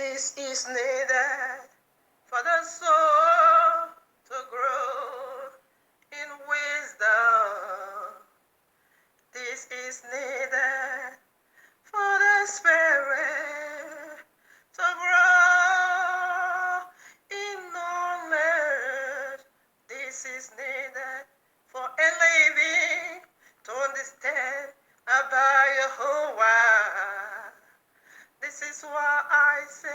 This is needed for the soul to grow in wisdom. This is needed for the spirit to grow in knowledge. This is needed for a living to understand about Yahuwah. This is why I say,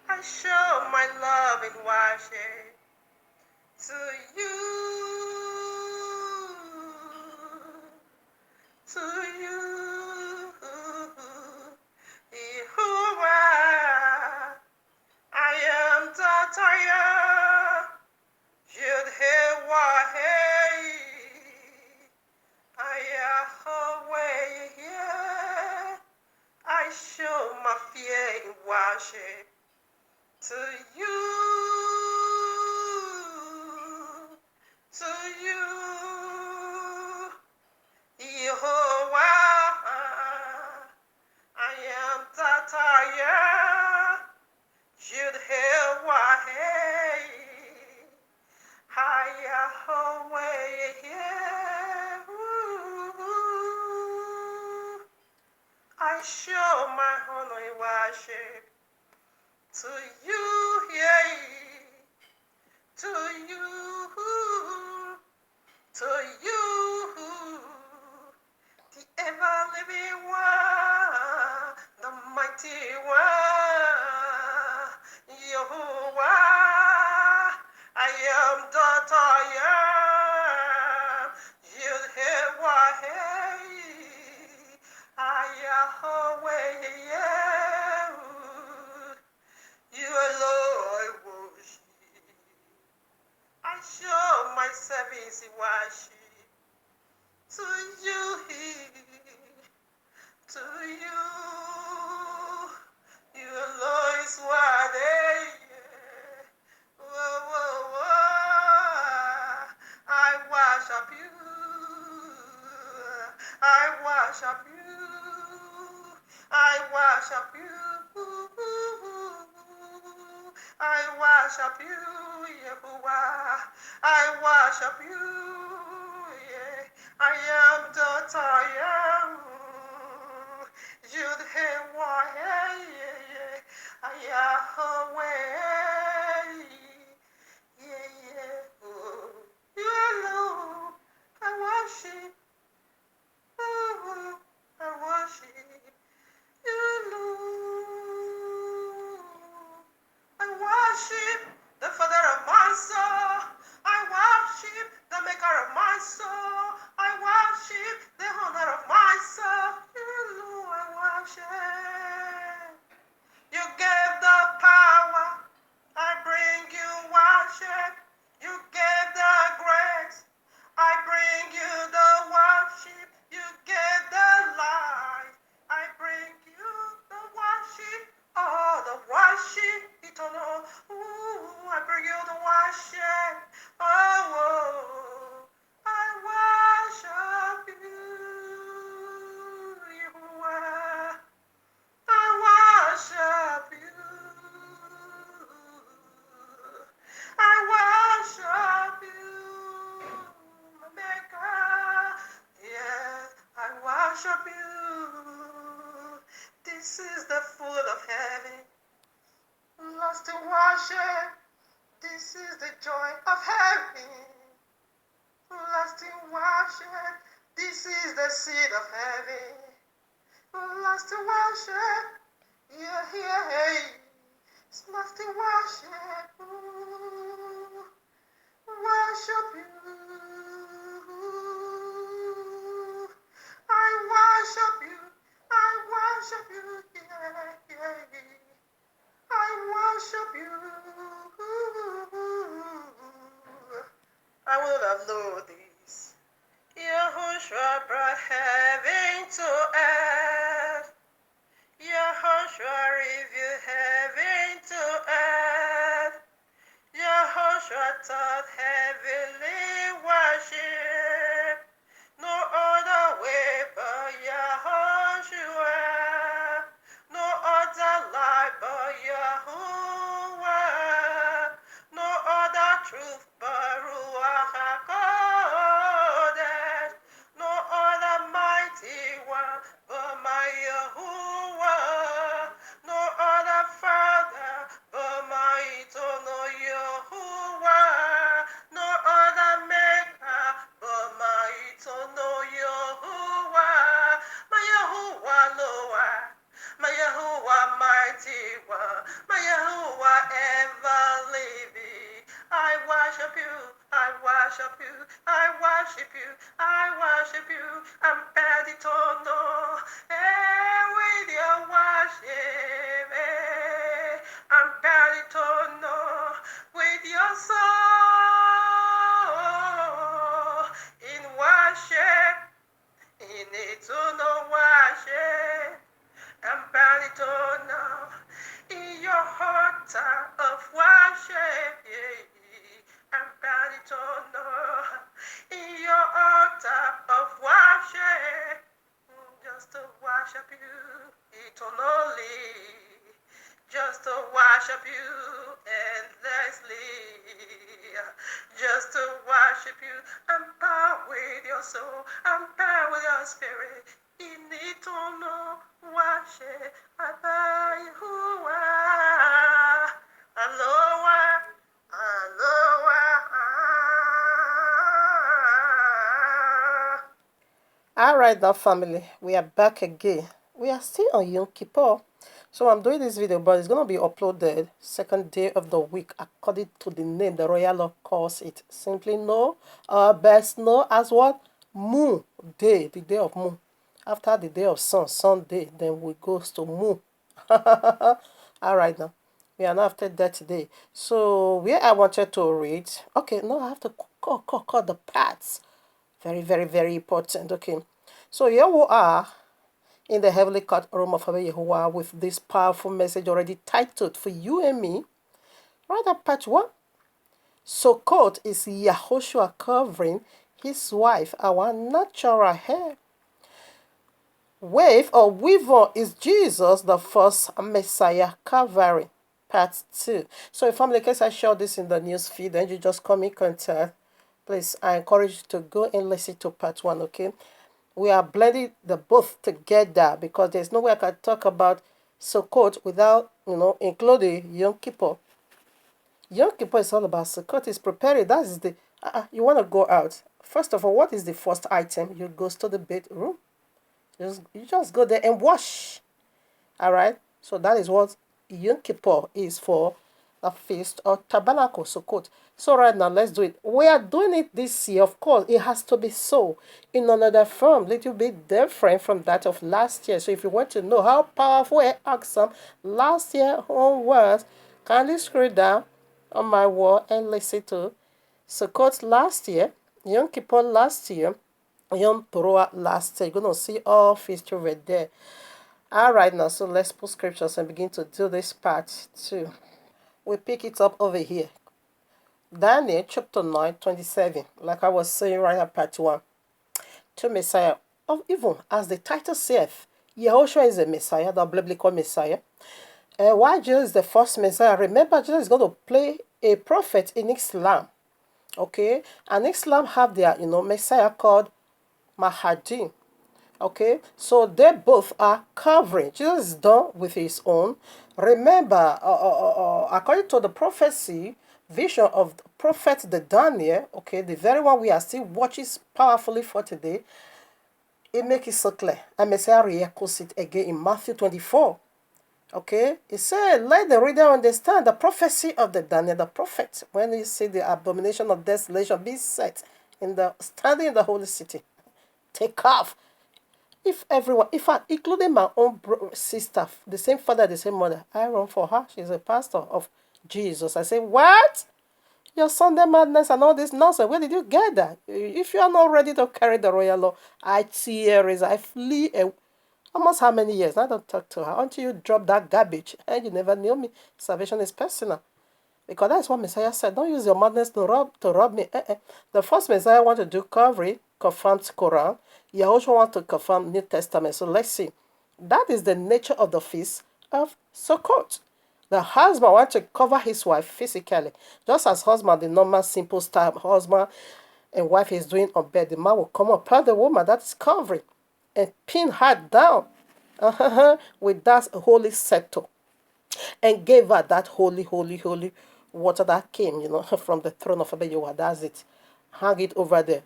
I show my love in worship to you, to you, Yahuwah. I am Tataya, Yud-Heh-Wah-Hey. Yahweh, yeah. I show my fear in worship to you, to you, Yehovah. I am Tataya, Yud-Heh-Wah-Hey. Yahweh, yeah. I show my honor in worship to you, yeah, to you, to you, the ever-living one, the mighty one, Yahuwah. I am that I am, Yud-Heh-Wah-Hey. Yahweh, yeah. You alone I worship. I show my service in worship to you, to you. You alone is worthy. Whoa, whoa, whoa. I worship you. I worship you. I worship you. I worship you, Yehovah. I worship you. Yeah. I am the I am. Yud-Heh-Wah-Hey. Yahweh. Yeah, yeah. Oh. You alone. I worship. Oh, I worship. You alone. I worship the Father of my soul. I worship the Maker of my soul. I worship the owner of my soul. You alone I worship. You gave the power. I bring you worship. You gave the grace. I bring you the worship. You gave the life. I bring you the worship. Oh, the worship eternal. Ooh, I bring you the worship. Oh, oh, I worship you. Yahuwah. I worship you. I worship you, my Maker. Yeah, I worship you. This is the food of heaven. Lost in worship. This is the joy of heaven. Lost in worship. This is the seed of heaven. Lost in worship. Yeah, yeah, hey. It's lost in worship. Ooh, worship you. I worship you. I worship you. Yeah, yeah. I worship you. I would have known this. Yahushua brought heaven to earth. Yahushua revealed heaven to earth. Yahushua taught heavenly worship. No other way but Yahweh. Ampeditono, with your worship, Ampeditono, with your soul, in worship, in eternal worship, Ampeditono, in your heart of worship, Ampeditono, in your altar of worship, just to worship you eternally, just to worship you endlessly, just to worship you, empower with your soul, empower with your spirit, in eternal worship, Yahuwah, Aloha, Aloha. All right, now family, we are back again. We are still on Yom Kippur. So I'm doing this video, but it's going to be uploaded second day of the week according to the name the royal law calls it. Simply know, best know as what? Moon day, the day of moon. After the day of sun, Sunday, then we goes to moon. All right now. We are now after that today. So where I wanted to read, okay, no, I have to call the parts. Very, very, very important. Okay. So here we are in the heavenly courtroom of Yahuwah with this powerful message already titled for you and me. Right at part 1. Sukkot is Yahushua covering his wife, our natural hair. Wave or weaver is Jesus, the first Messiah covering. Part 2. So if family, in case I share this in the news feed, then you just come in contact. Please, I encourage you to go and listen to part 1, okay? We are blending the both together because there's no way I can talk about Sukkot without, including Yom Kippur. Yom Kippur is all about Sukkot. Is preparing. That is the, you want to go out. First of all, what is the first item? You go to the bedroom. You just go there and wash. All right? So that is what Yom Kippur is for, the feast of Tabernacle, Sukkot. So right now, let's do it. We are doing it this year. Of course, it has to be so in another form, little bit different from that of last year. So if you want to know how powerful and awesome last year was, kindly scroll down on my wall and listen to Sukkot last year, Yom Kippur last year, Yom Teruah last year. You're going to see all features right there. All right, now, so let's put scriptures and begin to do this part 2. We pick it up over here. Daniel chapter 9:27. Like I was saying right at part 1. To Messiah of even as the title saith, Yahushua is a Messiah, the biblical Messiah. And why Jesus is the first Messiah? Remember, Jesus is going to play a prophet in Islam. Okay? And Islam have their, Messiah called Mahdi. Okay, so they both are covering. Jesus is done with his own. Remember, according to the prophecy, vision of the prophet the Daniel, okay, the very one we are still watching powerfully for today, it makes it so clear. And Messiah re-echoes it again in Matthew 24. Okay, it said, let the reader understand the prophecy of the Daniel the prophet when you see the abomination of desolation be set in the standing in the holy city. Take off. If everyone, in fact, including my own sister, the same father, the same mother, I run for her. She's a pastor of Jesus. I say, what? Your Sunday madness and all this nonsense. Where did you get that? If you are not ready to carry the royal law, I tears, I flee. Almost how many years? I don't talk to her until you drop that garbage. And you never knew me. Salvation is personal. Because that's what Messiah said. Don't use your madness to rob me. The first Messiah want to do Calvary, confirmed Quran. Yahushua want to confirm New Testament. So let's see. That is the nature of the feast of Sukkot. The husband want to cover his wife physically. Just as husband, the normal simple style husband and wife is doing on bed. The man will come up, tell the woman that is covering and pin her down with that holy scepter and gave her that holy water that came, from the throne of Abba. That's it. Hang it over there.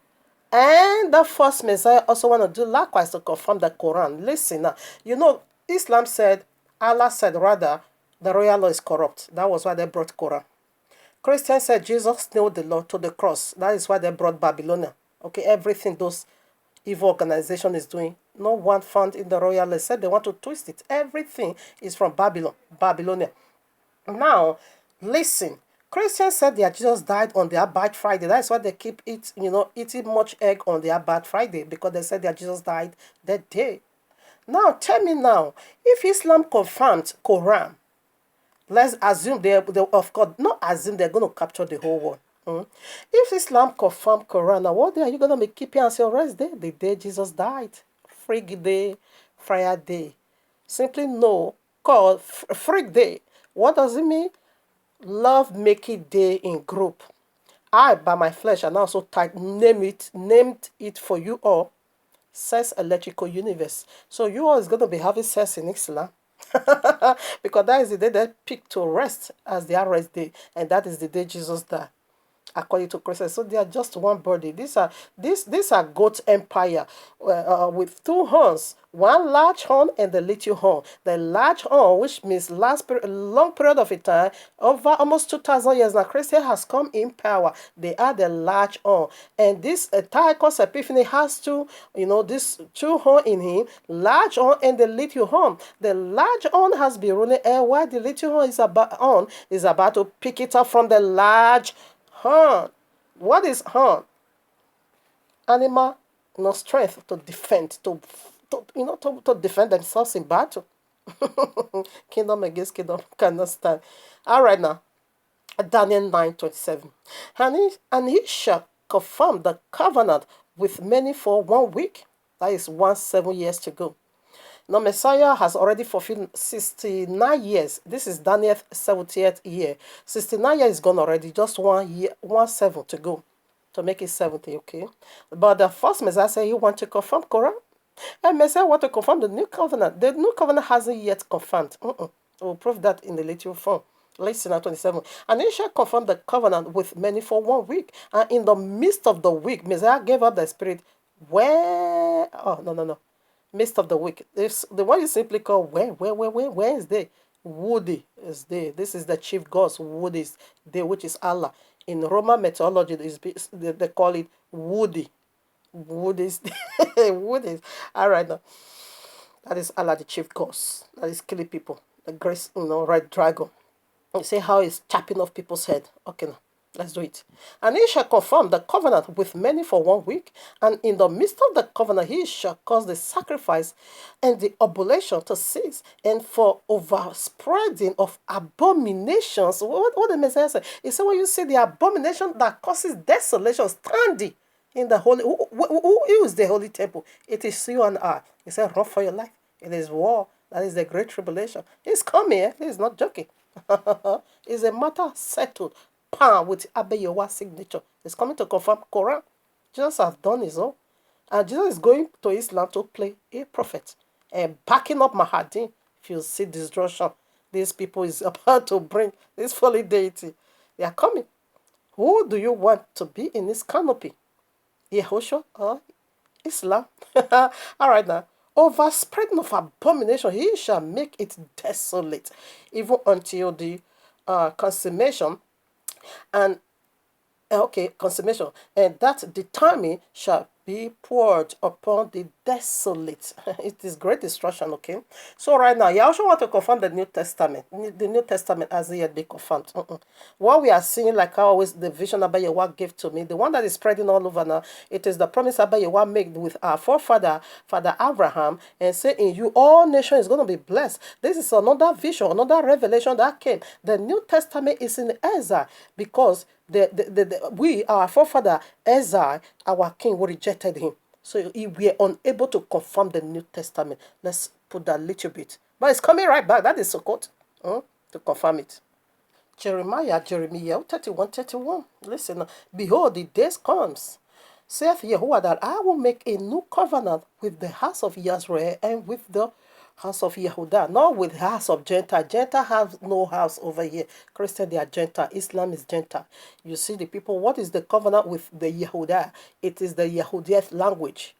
And the first Messiah also want to do likewise to confirm the Quran. Listen now. Islam said, Allah said rather, the royal law is corrupt. That was why they brought Quran. Christians said Jesus nailed the law to the cross. That is why they brought Babylonian. Okay, everything those evil organization is doing. No one found in the royal. They said they want to twist it. Everything is from Babylon, Babylonia. Now, listen. Christians said their Jesus died on their bad Friday. That's why they keep eating much egg on their bad Friday, because they said their Jesus died that day. Now, tell me now, if Islam confirmed Quran, let's assume they of course not assume they're going to capture the whole world. If Islam confirm Quran, now what day are you going to be keeping as your rest day? The day Jesus died. Freak day, Friday day. Simply no, called freak day. What does it mean? Love making day in group. I, by my flesh, and also named it for you all, sex electrical universe. So you all is going to be having sex in Islam. Because that is the day they pick to rest as their rest day, and that is the day Jesus died, according to Christians. So they are just one body. These are goat empire with two horns, one large horn and the little horn. The large horn, which means long period of a time, over almost 2,000 years now, Christian has come in power. They are the large horn, and this Antiochus Epiphany has this two horn in him, large horn and the little horn. The large horn has been ruling, and while the little horn is about to pick it up from the large horn. What is horn? Animal, strength to defend, to defend themselves in battle. Kingdom against kingdom cannot stand. All right now, Daniel 9:27, and he shall confirm the covenant with many for 1 week. That is 7 years to go. Now, Messiah has already fulfilled 69 years. This is Daniel's 70th year. 69 years is gone already. Just 1 year, 7 to go to make it 70, okay? But the first Messiah said he want to confirm Quran. And Messiah want to confirm the new covenant. The new covenant hasn't yet confirmed. We'll prove that in the little form. Listen at 27. And he shall confirm the covenant with many for 1 week. And in the midst of the week, Messiah gave up the spirit. Where? Oh, no. Midst of the week. It's the one you simply call where is they? Woody is there. This is the chief gods. Woody is there, which is Allah. In Roman mythology, they call it Woody. Wood is wood is all right now. That is Allah, the chief ghost. That is killing people. The grace, red dragon. You see how it's chopping off people's head. Okay, now let's do it. And he shall confirm the covenant with many for 1 week, and in the midst of the covenant he shall cause the sacrifice and the oblation to cease, and for overspreading of abominations. What the Messiah said? He said, when you see the abomination that causes desolation standing in the holy, who is the holy temple? It is you and I. He said, run for your life. It is war. That is the great tribulation. He's coming. He's not joking. It's a matter settled. Pan with Abayowa signature. He's coming to confirm Quran. Jesus has done his own. And Jesus is going to Islam to play a prophet. And backing up Mahdi. If you see destruction, these people is about to bring this holy deity. They are coming. Who do you want to be in this canopy? Yehoshua or Islam? All right now. Overspreading of abomination, he shall make it desolate, even until the consummation. And consummation, and that the timing shall be poured upon the desolate. It is great destruction, okay? So right now, you also want to confirm the New Testament. The New Testament hasn't yet been confirmed. What we are seeing, like I always, the vision Abayewa gave to me, the one that is spreading all over now, it is the promise Abayewa made with our forefather, Father Abraham, and say, in you all nations is going to be blessed. This is another vision, another revelation that came. The New Testament is in Ezra, because we, our forefather Ezra, our king, we rejected him. So we are unable to confirm the New Testament. Let's put that little bit. But it's coming right back. That is Sukkot to confirm it. Jeremiah 31:31. Listen, behold, the days comes, saith Yahuwah, that I will make a new covenant with the house of Yisrael and with the house of Yehuda, not with house of Gentile. Gentile have no house over here. Christian, they are Gentile. Islam is Gentile. You see the people, what is the covenant with the Yehuda? It is the Yehudian language.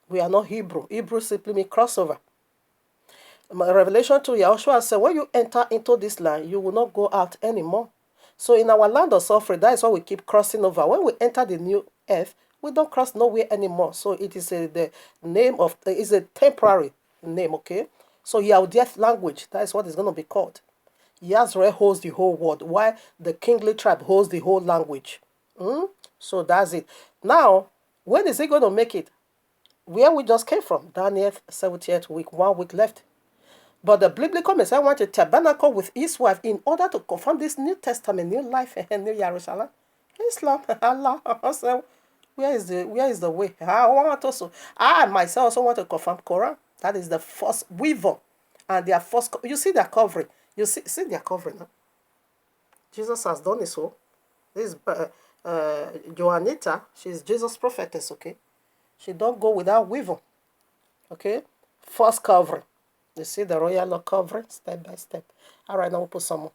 We are not Hebrew. Hebrew simply means crossover. Revelation 2, Yahushua said, when you enter into this land, you will not go out anymore. So in our land of suffering, that is why we keep crossing over. When we enter the new earth, We don't cross nowhere anymore. So it is the name of, is a temporary name, okay? So Yahudith language, that is what it's going to be called. Yazre holds the whole world, while the kingly tribe holds the whole language. So that's it. Now, when is he going to make it? Where we just came from, Daniel 70th week, 1 week left. But the biblical Messiah went to tabernacle with his wife in order to confirm this New Testament, new life, and new Jerusalem. Islam, Allah, so where is the way? I want also, I myself also want to confirm Quran. That is the first weaver, and their first. You see their covering. You see their covering. Huh? Jesus has done it so. This Joanita, she's Jesus prophetess. Okay, she don't go without weaver. Okay, first covering. You see the royal covering step by step. All right, now we'll put some more.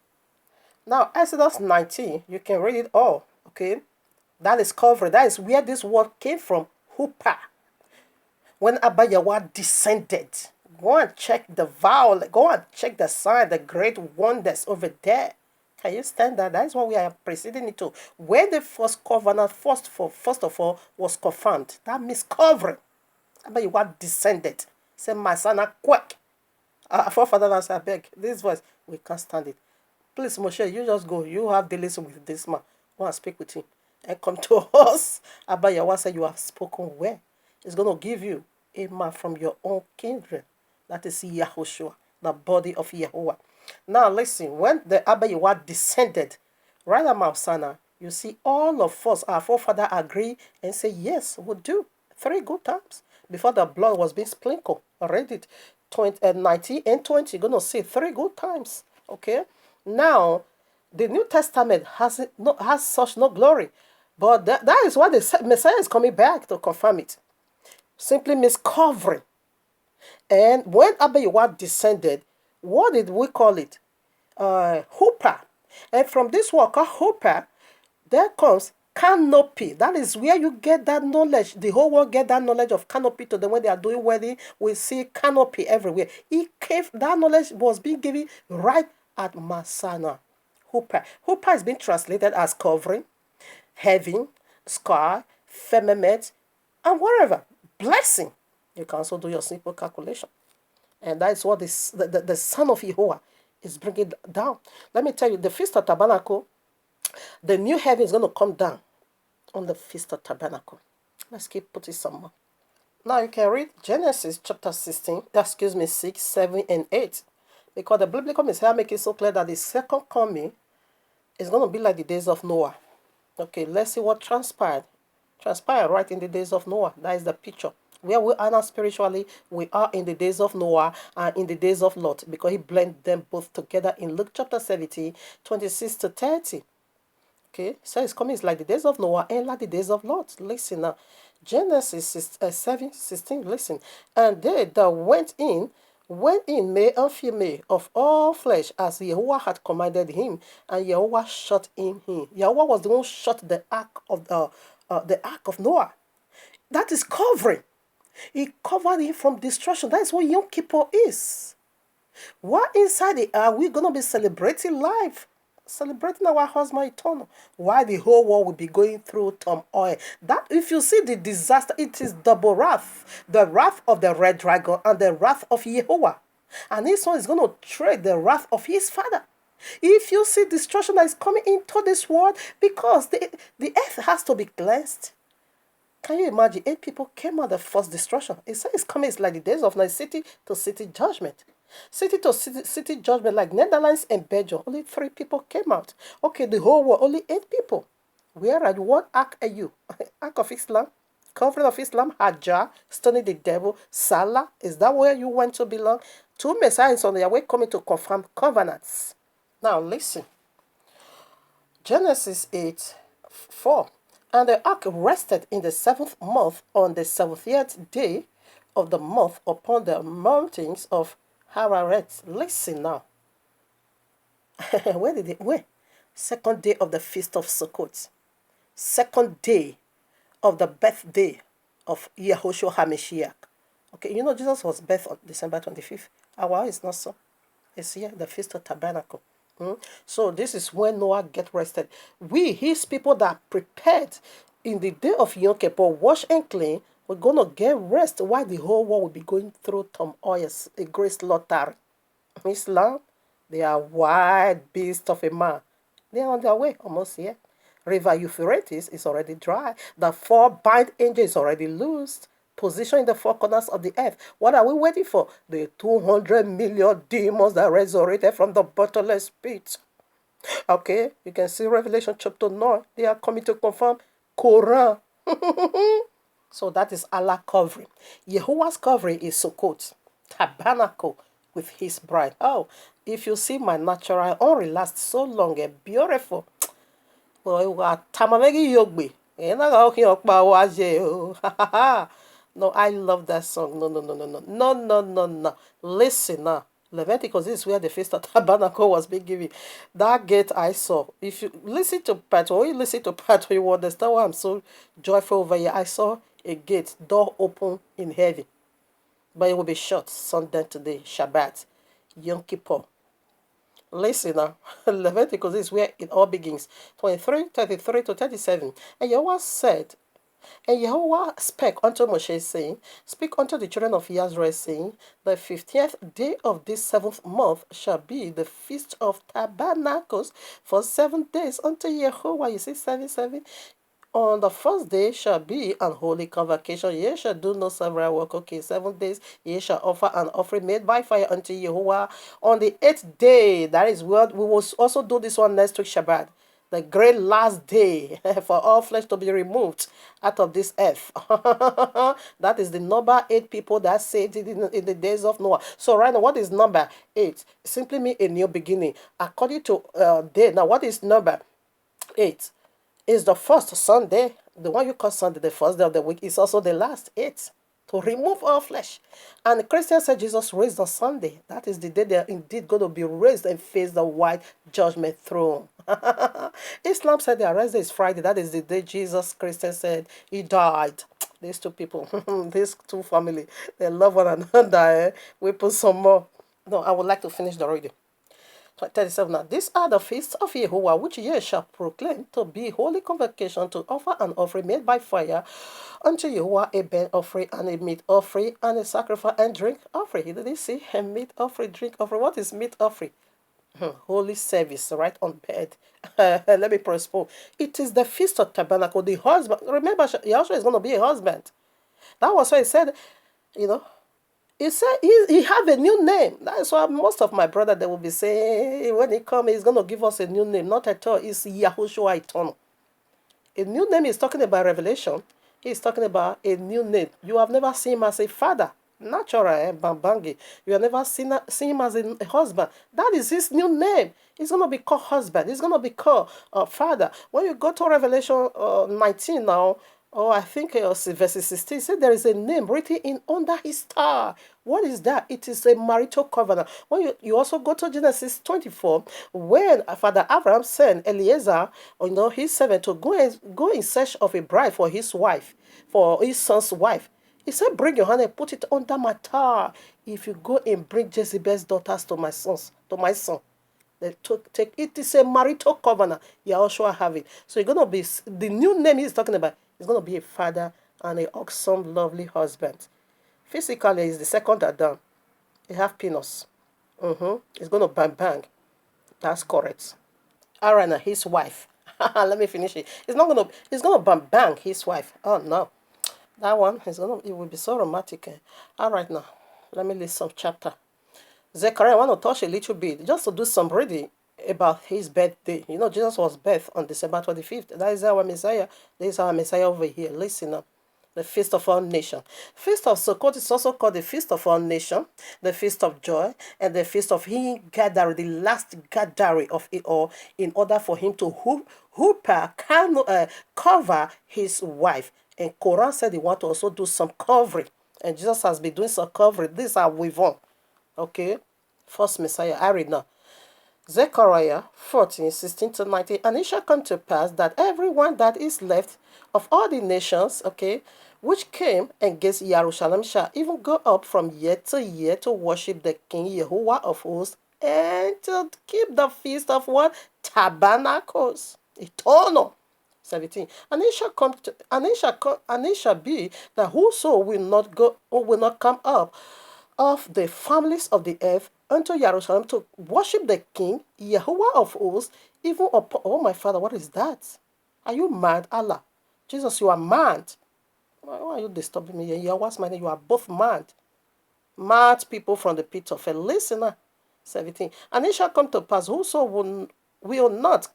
Now, Exodus 19, you can read it all. Okay, that is covering. That is where this word came from. Hupa. When Abba Yahweh descended, go and check the vowel. Go and check the sign, the great wonders over there. Can you stand that? That is what we are proceeding into. Where the first covenant, first of all, was confirmed. That means covering. Abba Yahweh descended. Say, my son, I quack. Our forefathers, I beg. This voice, we can't stand it. Please, Moshe, you just go. You have dealings with this man. Go and speak with him. And come to us. Abba Yahweh said, you have spoken where? It's going to give you a man from your own kindred. That is Yahushua, the body of Yahuwah. Now listen, when the Abba Yahweh descended, right at Mount Sinai, you see all of us, our forefather agree and say, yes, we'll do. 3 good times. Before the blood was being sprinkled. Read it. 19 and 20, you're going to see 3 good times. Okay? Now, the New Testament has such no glory. But that is why the Messiah is coming back to confirm it. Simply means covering. And when Abba Yahweh descended, what did we call it? Hooper. And from this word called hooper, there comes canopy. That is where you get that knowledge. The whole world get that knowledge of canopy to them when they are doing wedding. We see canopy everywhere. That knowledge was being given right at Masana. Hooper. Hooper is being translated as covering, heaven, sky, firmament, and whatever. Blessing. You can also do your simple calculation. And that is what the Son of Jehovah is bringing down. Let me tell you, the Feast of Tabernacle, the new heaven is going to come down on the Feast of Tabernacle. Let's keep putting some more. Now you can read Genesis chapter 6, 7, and 8. Because the biblical Messiah makes it so clear that the second coming is going to be like the days of Noah. Okay, let's see what transpired. Transpired right in the days of Noah. That is the picture. Where we are now spiritually, we are in the days of Noah and in the days of Lot, because he blended them both together in Luke chapter 17, 26 to 30. Okay, so it's coming, it's like the days of Noah and like the days of Lot. Listen now. Genesis 7, 16, listen. And they that went in, male and female, of all flesh, as Yahweh had commanded him, and Yahweh shot in him. Yahweh was the one who shot the ark of Noah. That is covering. He covered him from destruction. That is what Yom Kippur is. What inside it are we going to be celebrating life? Celebrating our husband eternal. Why the whole world will be going through turmoil. That if you see the disaster, it is double wrath. The wrath of the red dragon and the wrath of Jehovah. And this one is going to trade the wrath of his father. If you see destruction that is coming into this world, because the earth has to be cleansed. Can you imagine? 8 people came out of the first destruction. It says it's coming. It's like the days of night, city to city judgment. City to city judgment, like Netherlands and Belgium. Only 3 people came out. Okay, the whole world, only 8 people. Where are you? What ark are you? Ark of Islam? Covering of Islam? Hajjah? Stoning the devil? Salah? Is that where you want to belong? 2 messiahs on their way coming to confirm covenants. Now listen. Genesis 8, 4. And the ark rested in the 7th month on the 70th day of the month upon the mountains of Hararet. Listen now. Where? 2nd day of the feast of Sukkot. 2nd day of the birthday of Yehoshua HaMashiach. Okay, you know Jesus was birthed on December 25th. Our is not so. It's here, the Feast of Tabernacle. So this is when Noah get rested. We, his people that prepared, in the day of Yom Kippur, wash and clean, we're going to get rest while the whole world will be going through turmoil, a great slaughter. Islam, they are wild beasts of a man. They are on their way, almost here. River Euphrates is already dry. The four bind angel is already loosed. Positioned in the four corners of the earth. What are we waiting for? The 200 million demons that resurrected from the bottomless pit. Okay, you can see Revelation chapter 9. They are coming to confirm Quran. So that is Allah covering. Jehovah's covering is Sukkot, tabernacle with his bride. Oh, if you see my natural, unrelaxed, so long and beautiful. Well, Tamamegi Yogbe. No, I love that song. No, no, no, no, no, no, no, no, no. Listen now. Leviticus is where the feast of tabernacle was being given. That gate I saw. If you listen to part, or you listen to part, you will understand why I'm so joyful over here. I saw a gate, door open in heaven, but it will be shut Sunday today, Shabbat, Yom Kippur. Listen now, Leviticus is where it all begins. 23, 33 to 37. And Yahweh said, and Yahweh spake unto Moshe, saying, Speak unto the children of Israel, saying, The 15th day of this 7th month shall be the feast of tabernacles for 7 days unto Yahweh. You see, 7, 7. On the first day shall be an holy convocation. Ye shall do no several work. Okay, 7 days ye shall offer an offering made by fire unto Jehovah. On the 8th day, that is what we will also do this one next week, Shabbat. The great last day for all flesh to be removed out of this earth. That is the number 8 people that saved it in the days of Noah. So right now, what is number 8? Simply mean a new beginning. According to day. Now, what is number 8? Is the first Sunday, the one you call Sunday, the first day of the week, is also the last 8 to remove all flesh. And the Christians said Jesus raised on Sunday. That is the day they are indeed going to be raised and face the white judgment throne. Islam said their rest day is Friday. That is the day Jesus, Christians said he died. These two people, these two family, they love one another. We put some more. No, I would like to finish the reading. 37. Now, these are the feasts of Yahuwah, which ye shall proclaim to be holy convocation, to offer an offering made by fire unto Yahuwah, a burnt offering and a meat offering and a sacrifice and drink offering. Did you see? A meat offering, drink offering. What is meat offering? Holy service, right on bed. Let me postpone. It is the feast of tabernacle. The husband, remember, Yahshua is going to be a husband. That was why he said, you know, he said he have a new name. That's why most of my brother, they will be saying, hey, when he come, he's going to give us a new name. Not at all. It's Yahushua Eternal. A new name is talking about revelation. He's talking about a new name. You have never seen him as a father. Natural, Bambangi. You have never seen him as a husband. That is his new name. He's going to be called husband. He's going to be called father. When you go to Revelation 19 now, I think verse 16, said there is a name written in under his star. What is that? It is a marital covenant. When you also go to Genesis 24, when Father Abraham sent Eliezer, his servant, to go in search of a bride for his wife, for his son's wife. He said, bring your hand and put it under my tar. If you go and bring Jezebel's daughters to my son, take it is a marital covenant. Yahushua have it. So you're gonna be the new name he's talking about. He's gonna be a father and an awesome, lovely husband. Physically, he's the second Adam. He have penis. He's gonna bang. That's correct. Aaron, his wife. Let me finish it. He's gonna bang his wife. Oh no. That one it will be so romantic. All right, now let me list some chapter. Zechariah, I want to touch a little bit just to do some reading about his birthday. Jesus was birthed on December 25th. That is our Messiah. This is our Messiah over here. Listen up. The Feast of All Nations. Feast of Sukkot is also called the Feast of All Nations, the Feast of Joy, and the Feast of Him Gathering, the last gathering of it all, in order for him to cover his wife. And Quran said he want to also do some covering. And Jesus has been doing some covering. These are withon. Okay? First Messiah. I read now. Zechariah 14, 16 to 19. And it shall come to pass that everyone that is left of all the nations, okay, which came against Jerusalem shall even go up from year to worship the King Yahuwah of hosts, and to keep the feast of what? Tabernacles. Eternal. 17. And it shall come to, and it shall be that whoso will not go or will not come up of the families of the earth unto Jerusalem to worship the King, Yahuwah of hosts, even upon, oh my Father, what is that? Are you mad, Allah? Jesus, you are mad. Why are you disturbing me? Yahweh's my name, you are both mad. Mad people from the pit of hell. Listener, 17. And it shall come to pass, whoso will not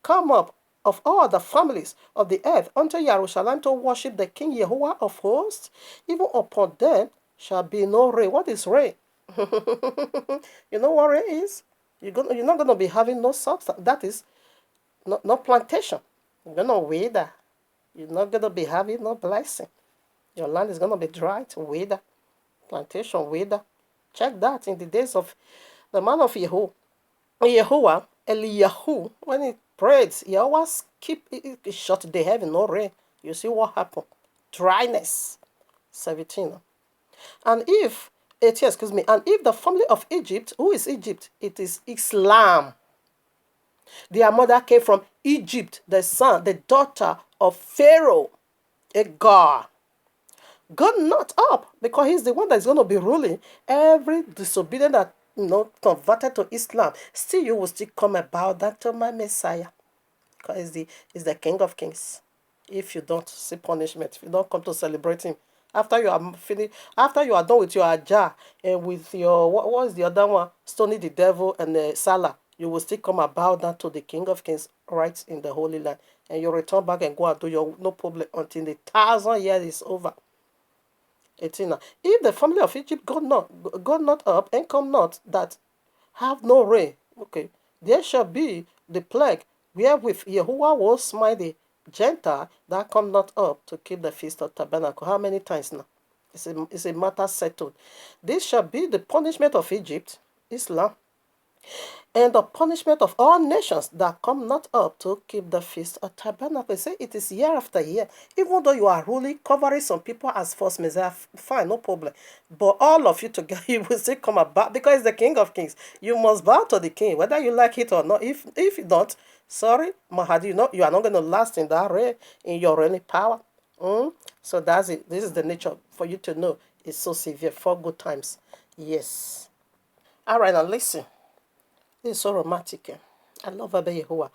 come up of all the families of the earth unto Jerusalem to worship the King Yahuwah of hosts, even upon them shall be no rain. What is rain? You know what rain is? You're not going to be having no substance. That is no plantation. You're going to wither. You're not going to be having no blessing. Your land is going to be dry to wither. Plantation wither. Check that in the days of the man of Yahuwah, Eliyahu, when he prayed, he always shut the heaven, no rain. You see what happened? Dryness. 17. And if, 18, excuse me, and if the family of Egypt, who is Egypt? It is Islam. Their mother came from Egypt, the daughter of Pharaoh, Agar. God not up, because he's the one that's going to be ruling every disobedient that converted to Islam. Still, you will still come about that to my Messiah, because he's the King of Kings. If you don't see punishment, if you don't come to celebrate him, after you are finished, after you are done with your Ajah and with your what was the other one, Stony the devil and the Salah, you will still come about that to the King of Kings right in the Holy Land, and you return back and go and do your no problem until the 1,000 years is over. 18. If the family of Egypt go not up and come not, that have no rain, okay, there shall be the plague wherewith Yahuwah will smite the Gentile that come not up to keep the feast of tabernacle. How many times now? It's a matter settled. This shall be the punishment of Egypt, Islam, and the punishment of all nations that come not up to keep the feast of tabernacle. Say it is year after year. Even though you are ruling, covering some people as false messiah, fine, no problem. But all of you together, you will still come about, because it's the King of Kings. You must bow to the King, whether you like it or not. If you don't, sorry, Mahadi, you are not going to last in that reign, in your reigning power. So that's it. This is the nature for you to know. It's so severe. 4 good times. Yes. All right, now listen. This is so romantic. I love Abba Yehovah.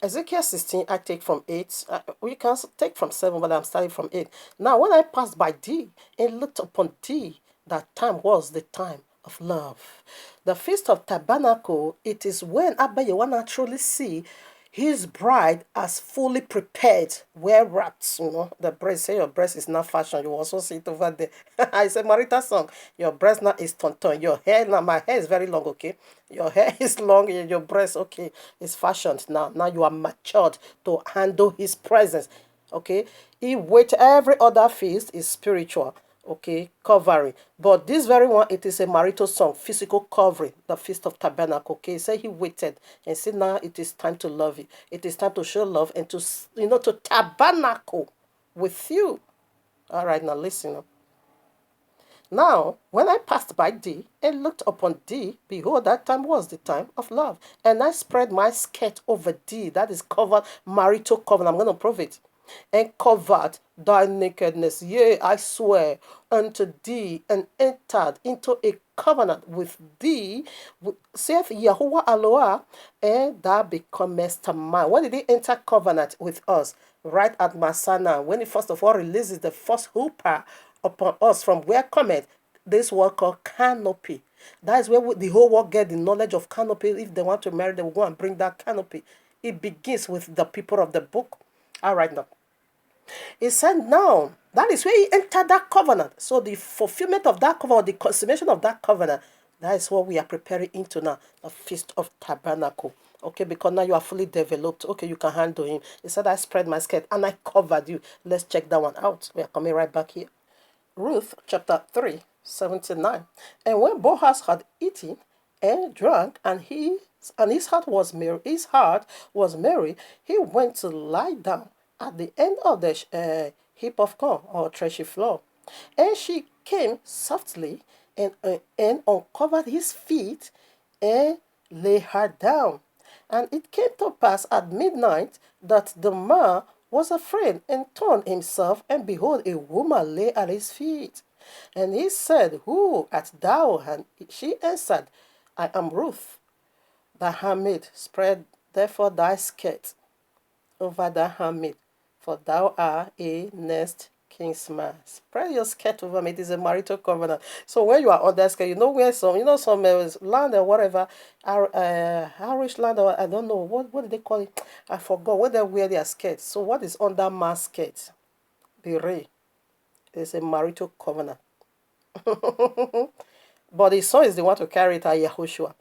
Ezekiel 16, I take from 8. We can take from 7, but I'm starting from 8. Now, when I passed by thee and looked upon thee, that time was the time of love. The Feast of Tabernacle, it is when Abba Yehovah truly see his bride as fully prepared, well wrapped. The breast, say your breast is not fashion. You also see it over there. It's a Marita song. Your breast now is tonton. Your hair now, my hair is very long, okay? Your hair is long, your breast, okay, is fashioned now. Now you are matured to handle his presence, okay? He wait every other feast is spiritual, okay, covering. But this very one, it is a marital song, physical covering, the Feast of Tabernacle, okay? Say he waited and said, now it is time to love you. It is time to show love and to, to tabernacle with you. All right, now listen up. Now, when I passed by thee and looked upon thee, behold, that time was the time of love. And I spread my skirt over thee, that is covered, marital covenant. I'm going to prove it. And covered thy nakedness. Yea, I swear unto thee, and entered into a covenant with thee, saith Yahuwah Aloha, and thou becomest mine. When did he enter covenant with us? Right at Masana, when he first of all releases the first hooper upon us, from where cometh this word called canopy. That is where the whole world get the knowledge of canopy. If they want to marry, they will go and bring that canopy. It begins with the people of the book. All right, now. He said, now, that is where he entered that covenant. So the fulfillment of that covenant, the consummation of that covenant, that is what we are preparing into now, the Feast of Tabernacle. Okay, because now you are fully developed. Okay, you can handle him. He said, I spread my skirt and I covered you. Let's check that one out. We are coming right back here. Ruth chapter 3, 79. And when Boaz had eaten and drank, and his heart was merry, he went to lie down at the end of the heap of corn or threshing floor. And she came softly and uncovered his feet and lay her down. And it came to pass at midnight that the man was afraid and turned himself, and behold, a woman lay at his feet. And he said, Who art thou? And she answered, I am Ruth, thy handmaid. Spread therefore thy skirt over thy handmaid, for thou art a next kinsman. Spread your skirt over me. It is a marital covenant. So when you are on that skirt, where some land or whatever, Irish land or I don't know what do they call it? I forgot where they wear their skirts. So what is under my skirt? Beret. It's a marital covenant. But his son is the one to carry it at Yahushua.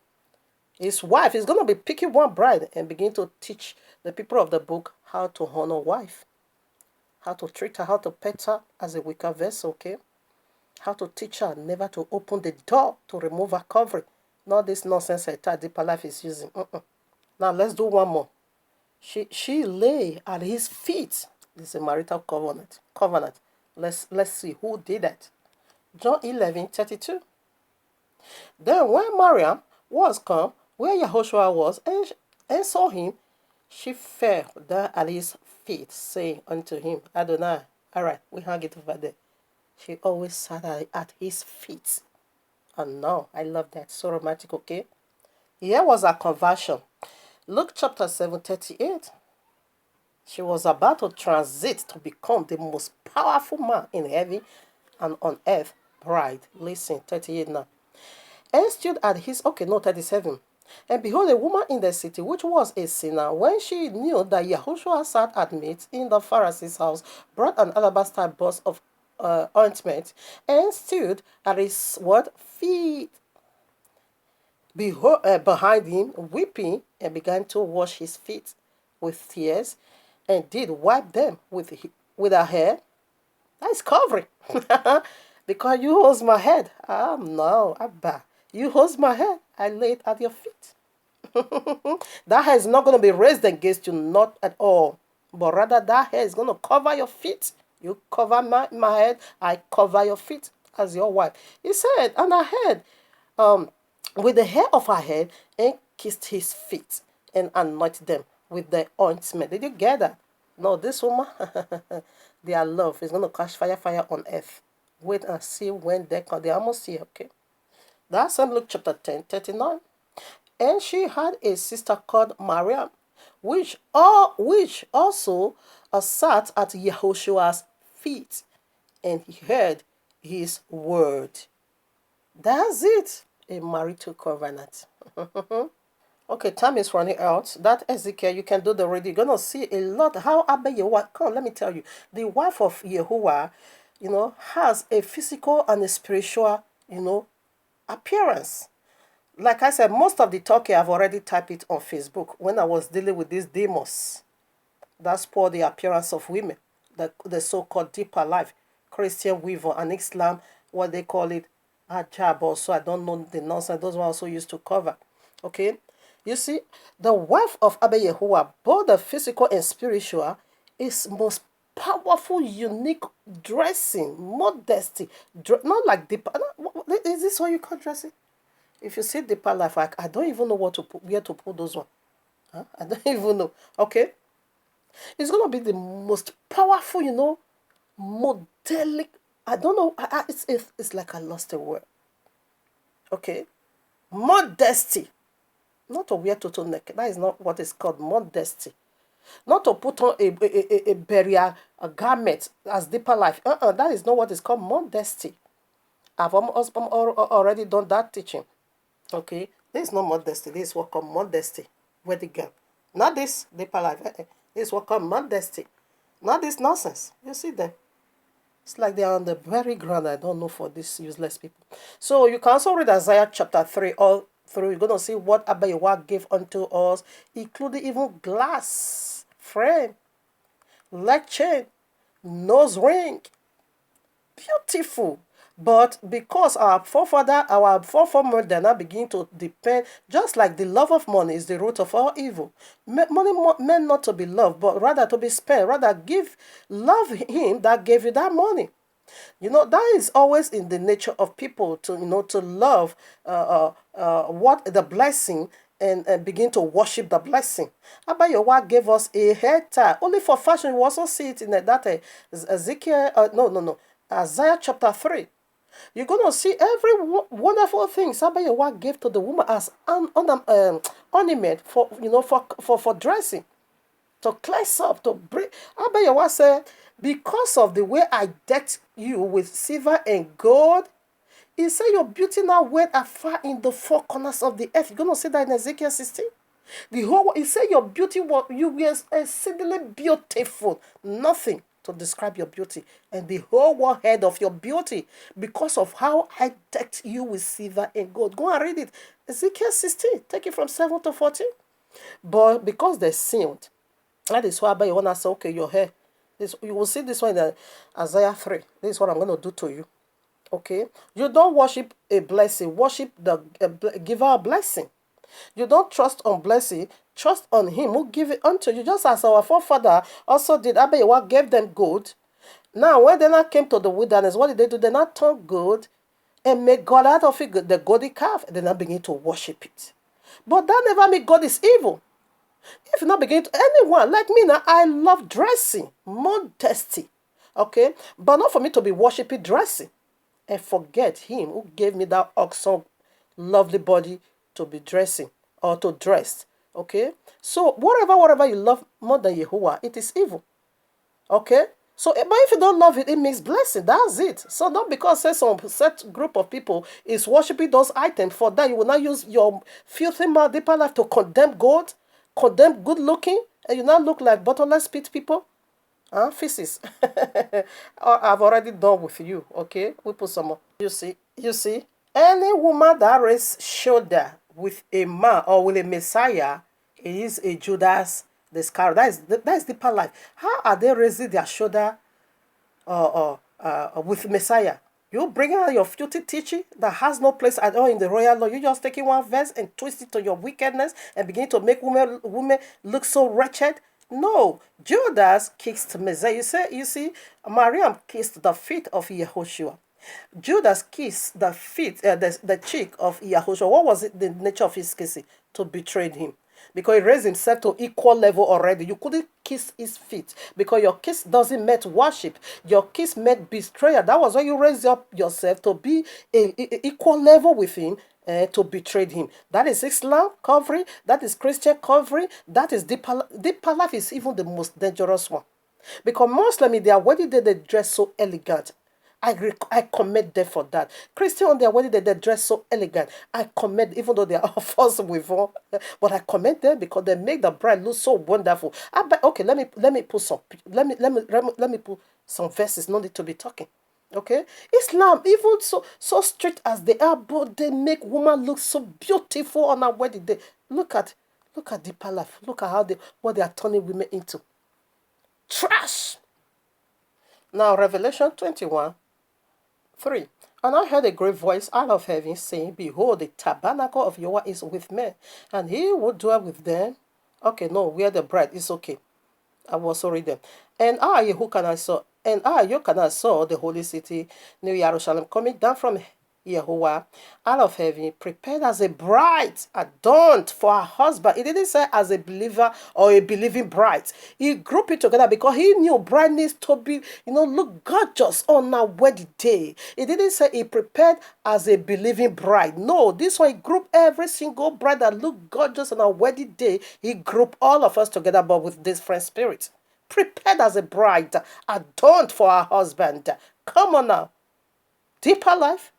His wife is going to be picking one bride and begin to teach the people of the book how to honor wife, how to treat her, how to pet her as a weaker vessel, okay? How to teach her never to open the door to remove her covering. Not this nonsense that Deeper Life is using. Now let's do one more. She lay at his feet. This is a marital covenant. Let's see who did that. John 11:32. Then when Mariam was come where Yahushua was, and saw him, she fell down at his feet, saying unto him, Adonai. All right, we hang it over there. She always sat at his feet. And now, I love that. So romantic, okay? Here was a conversion. Luke chapter 7:38. She was about to transit to become the most powerful man in heaven and on earth. Bride. Listen, 38 now. And stood at his, 37. And behold, a woman in the city, which was a sinner, when she knew that Yahushua sat at meat in the Pharisee's house, brought an alabaster box of ointment, and stood at his feet behind him, weeping, and began to wash his feet with tears, and did wipe them with her hair. That is covering. Because you hold my head. No, Abba. You hold my head. I lay it at your feet. That hair is not going to be raised against you, not at all. But rather that hair is going to cover your feet. You cover my head, I cover your feet as your wife. He said, and her head, with the hair of her head, and kissed his feet, and anointed them with the ointment. Did you get that? No, this woman, their love is going to catch fire on earth. Wait and see when they come. They almost here, okay? That's in Luke chapter 10:39. And she had a sister called Mariam, which also sat at Yahushua's feet, and he heard his word. That's it. A marital covenant. Okay, time is running out. That Ezekiel, you can do the reading. You're going to see a lot. How Abba Yehovah, come, let me tell you. The wife of Yehovah, has a physical and a spiritual, appearance. Like I said, most of the talk I've already typed it on Facebook when I was dealing with these demons. That's for the appearance of women, the so-called Deeper Life, Christian weaver, and Islam, what they call it, hijab also. I don't know the nonsense. Those were also used to cover. Okay? You see, the wife of Abba Yehovah, both the physical and spiritual, is most powerful, unique dressing, modesty. Not like Deeper. Is this what you call dressing? If you see Deeper Life, I don't even know where to put those ones. Huh? I don't even know. Okay? It's going to be the most powerful, modelic. I don't know. It's like I lost a word. Okay? Modesty. Not to wear total neck. That is not what is called modesty. Not to put on a burial garment as Deeper Life. That is not what is called modesty. I've already done that teaching. Okay? This is not modesty. This is what called modesty. Where the girl. Not this Deeper Life. This is what called modesty. Not this nonsense. You see them. It's like they are on the very ground. I don't know for these useless people. So you can also read Isaiah chapter 3 all through. You're going to see what Abba Yehovah gave unto us, including even glass, frame, leg chain, nose ring. Beautiful. But because our forefathers, they're now beginning to depend, just like the love of money is the root of all evil. Money meant not to be loved, but rather to be spent. Rather, love him that gave you that money. That is always in the nature of people to love what the blessing and begin to worship the blessing. Abayowa gave us a hair tie. Only for fashion, we also see it in that Ezekiel, no, Isaiah chapter 3. You're going to see every wonderful thing Abayowa gave to the woman as an ornament for, for dressing, to cleanse up, to bring. Abayowa said, because of the way I decked you with silver and gold, he said your beauty now went afar in the four corners of the earth. You're going to see that in Ezekiel 16. The whole, he said your beauty was, you were exceedingly beautiful. Nothing to describe your beauty. And the whole world heard of your beauty because of how I decked you with silver and gold. Go and read it. Ezekiel 16. Take it from 7 to 14. But because they sinned, that is why you want to say, okay, your hair. This, you will see this one in Isaiah 3. This is what I'm going to do to you. Okay? You don't worship a blessing. Worship the giver a blessing. You don't trust on blessing. Trust on him who give it unto you. Just as our forefather also did. Abayewa gave them gold. Now, when they now came to the wilderness, what did they do? They now turned gold and made God out of it, the golden calf. They now begin to worship it. But that never made God is evil. If you not begin to, anyone like me now, I love dressing, modesty, okay, but not for me to be worshiping dressing and forget him who gave me that awesome, lovely body to be dressing or to dress, okay. So whatever you love more than Yehovah, it is evil, okay. So, but if you don't love it, it means blessing. That's it. So, not because say some set group of people is worshiping those items, for that you will not use your filthy mouth, deeper life to condemn God, condemn good looking, and you now look like bottomless pit people. Feces. I've already done with you. Okay, we put some more. You see, any woman that raises shoulder with a man or with a Messiah is a Judas Iscariot. That is deeper life. How are they raising their shoulder with Messiah? You bring out your filthy teaching that has no place at all in the royal law. You just taking one verse and twist it to your wickedness and begin to make women look so wretched. No, Judas kissed Messiah. You see, Mariam kissed the feet of Yehoshua. Judas kissed the feet, the cheek of Yahushua. What was it, the nature of his kissing? To betray him. Because he raised himself to equal level already. You couldn't kiss his feet. Because your kiss doesn't mean worship. Your kiss meant betrayal. That was why you raised up yourself to be a equal level with him. To betray him. That is Islam covering. That is Christian covering. That is deeper life is even the most dangerous one. Because Muslim in their wedding day, they dress so elegant. I commend them for that. Christian on their wedding day, they dress so elegant. I commend, even though they are false with all, but I commend them because they make the bride look so wonderful. Okay, let me put some verses. No need to be talking. Okay, Islam, even so strict as they are, but they make woman look so beautiful on our wedding day. Look at deeper life. Look at what they are turning women into. Trash. Now Revelation 21:3. And I heard a great voice out of heaven saying, behold, the tabernacle of Yahweh is with men, and he will dwell with them. Okay, no, we are the bride. It's okay. I will also read them. And Yehochanan saw the holy city, New Jerusalem, coming down from Yehovah out of heaven, prepared as a bride, adorned for her husband. He didn't say as a believer or a believing bride. He grouped it together because he knew bride needs to be, look gorgeous on our wedding day. He didn't say he prepared as a believing bride. No, this one he grouped every single bride that looked gorgeous on our wedding day. He grouped all of us together, but with different spirits. Prepared as a bride, adorned for her husband. Come on now. Deeper life.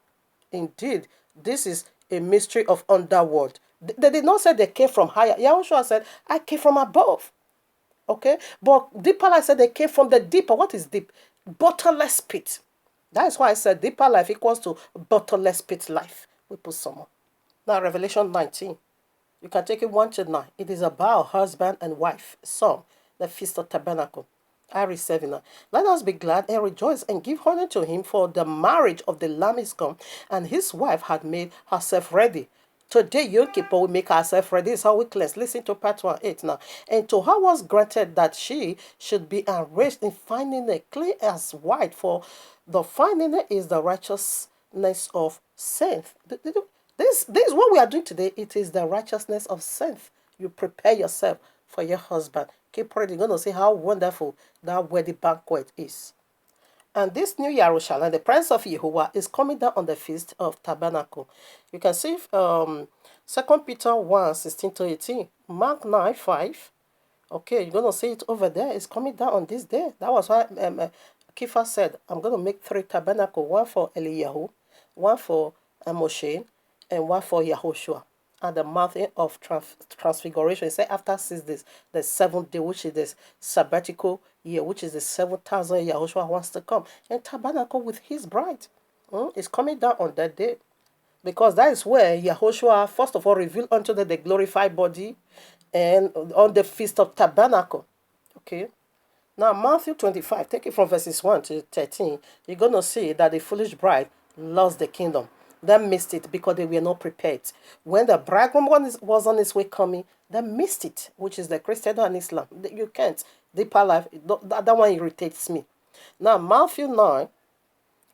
Indeed, this is a mystery of underworld. They did not say they came from higher. Yahushua said, I came from above. Okay? But deeper life said they came from the deeper. What is deep? Bottomless pit. That is why I said deeper life equals to bottomless pit life. We put some more. Now, Revelation 19. You can take it 1 to 9. It is about husband and wife. Some, the Feast of Tabernacle. I receive now. Let us be glad and rejoice and give honor to him, for the marriage of the Lamb is come, and his wife had made herself ready. Today, Yom Kippur, we make ourselves ready. This is how we cleanse. Listen to part 1:8 now. And to her was granted that she should be enriched in finding it clean as white, for the finding it is the righteousness of saints. This is what we are doing today. It is the righteousness of saints. You prepare yourself for your husband. Keep praying. You're going to see how wonderful that wedding banquet is. And this new Jerusalem, the presence of Jehovah, is coming down on the Feast of Tabernacle. You can see 2 Peter 1:16-18, Mark 9:5. Okay, you're going to see it over there. It's coming down on this day. That was why Kepha said, I'm going to make 3 tabernacle, one for Eliyahu, one for Moshe, and one for Yahushua. At the mountain of transfiguration, it said after 6 days, the 7th day, which is the sabbatical year, which is the 7,000 Yahushua wants to come and tabernacle with his bride. It's coming down on that day. Because that is where Yahushua, first of all, revealed unto them the glorified body and on the Feast of Tabernacle. Okay. Now, Matthew 25, take it from verses 1 to 13, you're going to see that the foolish bride lost the kingdom. They missed it because they were not prepared. When the bridegroom was on his way coming, they missed it, which is the Christian and Islam. You can't. Deeper life, that one irritates me. Now, Matthew 9,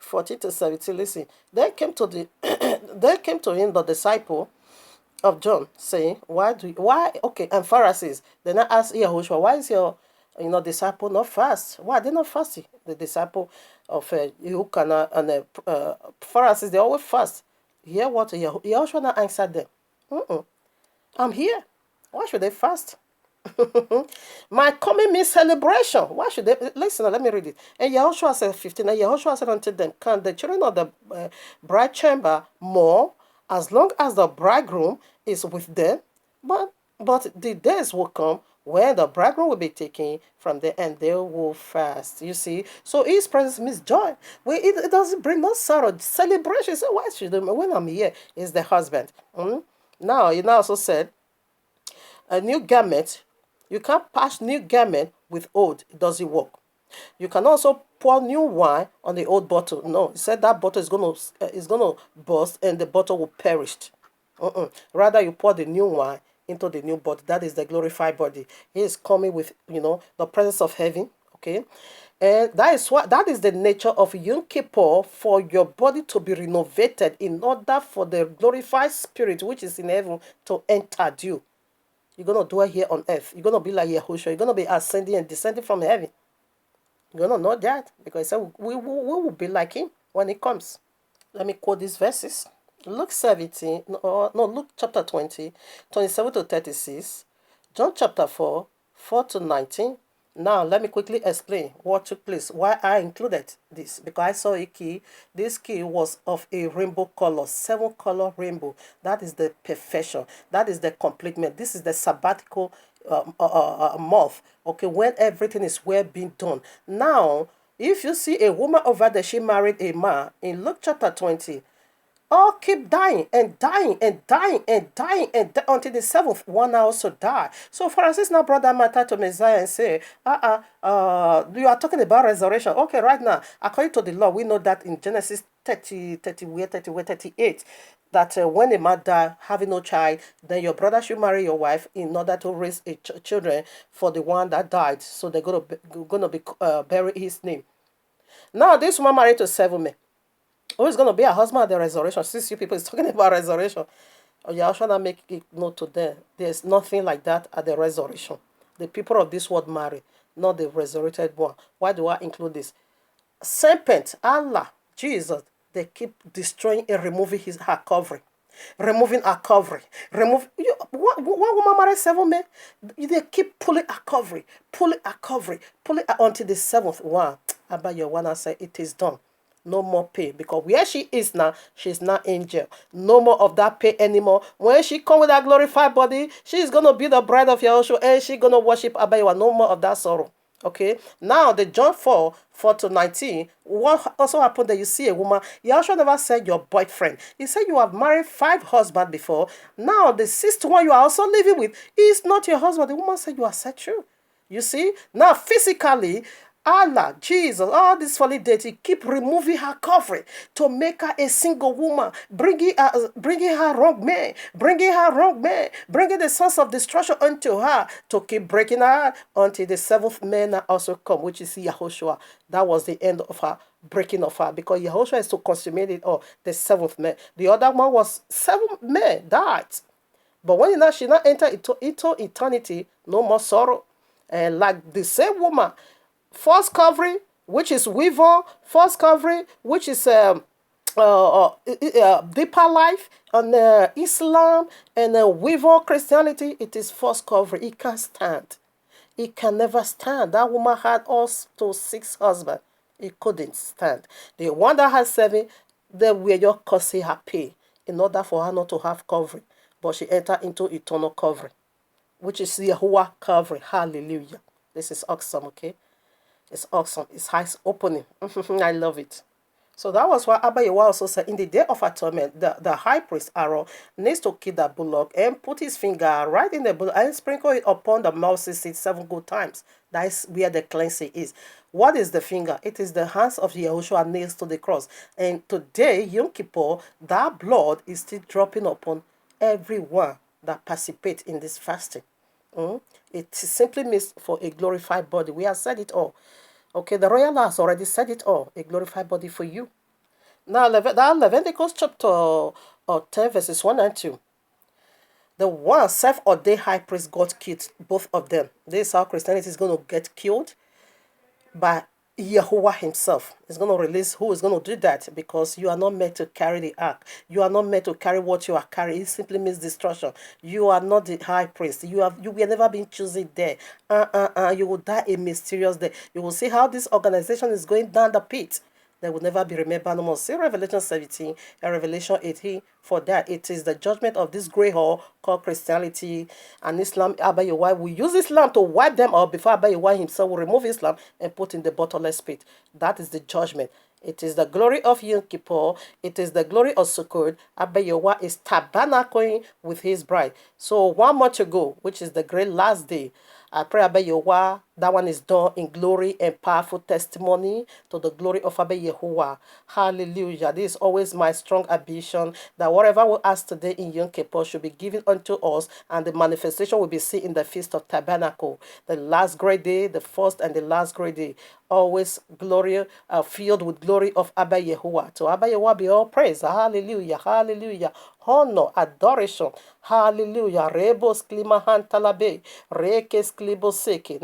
14-17, listen. They came to him, the disciple of John, saying, okay, and Pharisees. Then I asked Yahushua, why is your disciple not fast? Why are they not fasting? The disciple of Yehukana and the Pharisees, they always fast. Hear what Yahushua not answered them. I'm here. Why should they fast? My coming means celebration. Why should they? Listen, let me read it. And Yahushua said 15, and Yahushua said unto them, can the children of the bride chamber more, as long as the bridegroom is with them? But the days will come when the bridegroom will be taken from them and they will fast. You see? So his presence means joy. It doesn't bring no sorrow. Celebration. So why should they? When I'm here, is the husband. Now, you also said, a new garment, you can't patch new garment with old. It doesn't work. You can also pour new wine on the old bottle. No, he said that bottle is gonna burst and the bottle will perish. Rather, you pour the new wine into the new body. That is the glorified body. He is coming with the presence of heaven. Okay, and that is the nature of Yom Kippur, for your body to be renovated in order for the glorified spirit which is in heaven to enter you. You're going to dwell here on earth. You're going to be like Yahushua. You're going to be ascending and descending from heaven. You're going to know that because he said we will be like him when he comes. Let me quote these verses. Luke 17, Luke chapter 20, 27-36. John chapter 4, 4-19. Now, let me quickly explain what took place, why I included this. Because I saw a key. This key was of a rainbow color, 7-color rainbow. That is the perfection. That is the completement. This is the sabbatical month. Okay, when everything is well being done. Now, if you see a woman over there, she married a man. In Luke chapter 20, all keep dying and dying and dying and dying and until the 7th one also die. So Pharisees now brought that matter to Messiah and say, you are talking about resurrection. Okay, right now, according to the law, we know that in Genesis 38, that when a man die having no child, then your brother should marry your wife in order to raise children for the one that died. So they're gonna be bury his name. Now this woman married to 7 men. Who is going to be a husband at the resurrection? Since you people is talking about resurrection, Yahushua not make it known to them. There's nothing like that at the resurrection. The people of this world marry, not the resurrected one. Why do I include this? Serpent, Allah, Jesus, they keep destroying and removing her covering. Removing her covering. One woman married 7 men. They keep pulling her covering, pulling her until the 7th one. Abba, your one, I say, it is done. No more pain, because where she is now, she's not angel. No more of that pain anymore. When she come with that glorified body, she's gonna be the bride of Yahushua and she's gonna worship Abaywa. No more of that sorrow. Okay. Now the John 4, 4-19. What also happened that you see a woman? Yahushua never said your boyfriend. He said you have married 5 husbands before. Now the 6th one you are also living with is not your husband. The woman said you are set true. You see? Now physically, Allah, Jesus, all this holy deity keep removing her covering to make her a single woman, bringing her wrong man, bringing the source of destruction unto her to keep breaking her until the 7th man also come, which is Yahushua. That was the end of her breaking of her, because Yahushua is to consummate it all, the seventh man. The other one was 7 men died. But when she not enter into eternity, no more sorrow. And like the same woman, false covering, which is weaver, false covering, which is deeper life, and Islam, and weaver Christianity, it is false covering. It can't stand. It can never stand. That woman had also 6 husbands. It couldn't stand. The one that has 7, they were just causing her pain in order for her not to have covering. But she entered into eternal covering, which is Yahuwah covering. Hallelujah. This is awesome, okay? It's awesome. It's eyes opening. I love it. So that was why Abba Yehowa also said, in the day of atonement, the high priest Aaron needs to kill the bullock and put his finger right in the bullock and sprinkle it upon the mercy seat 7 good times. That is where the cleansing is. What is the finger? It is the hands of Yahushua nails to the cross. And today, Yom Kippur, that blood is still dropping upon everyone that participates in this fasting. It simply means for a glorified body. We have said it all. Okay, the royal law has already said it all. A glorified body for you. Now, that Leviticus chapter 10, verses 1 and 2. The one self-ordained high priest got killed, both of them. This is how Christianity is going to get killed by Yahuwah himself. Is going to release who is going to do that, because you are not meant to carry the ark. You are not meant to carry what you are carrying. It simply means destruction. You are not the high priest. You will never been chosen there. You will die a mysterious death. You will see how this organization is going down the pit. They will never be remembered no more. See Revelation 17 and Revelation 18. For that, it is the judgment of this grey hole called Christianity and Islam. Abba Yehowa will use Islam to wipe them out before Abba Yehowa himself will remove Islam and put in the bottomless pit. That is the judgment. It is the glory of Yom Kippur. It is the glory of Sukkot. Abba Yehowa is tabernacling with his bride. So 1 month to go, which is the great last day. I pray Abba Yehowa, that one is done in glory and powerful testimony to the glory of Abba Yehowa. Hallelujah. This is always my strong ambition, that whatever we ask today in Yom Kippur should be given unto us, and the manifestation will be seen in the Feast of Tabernacle, the last great day, the first and the last great day. Always glory, filled with glory of Abba Yehowa. To Abba Yehowa be all praise. Hallelujah. Hallelujah. Honor, adoration. Hallelujah. Rebos klimahan talabe. Rekes kliboseke.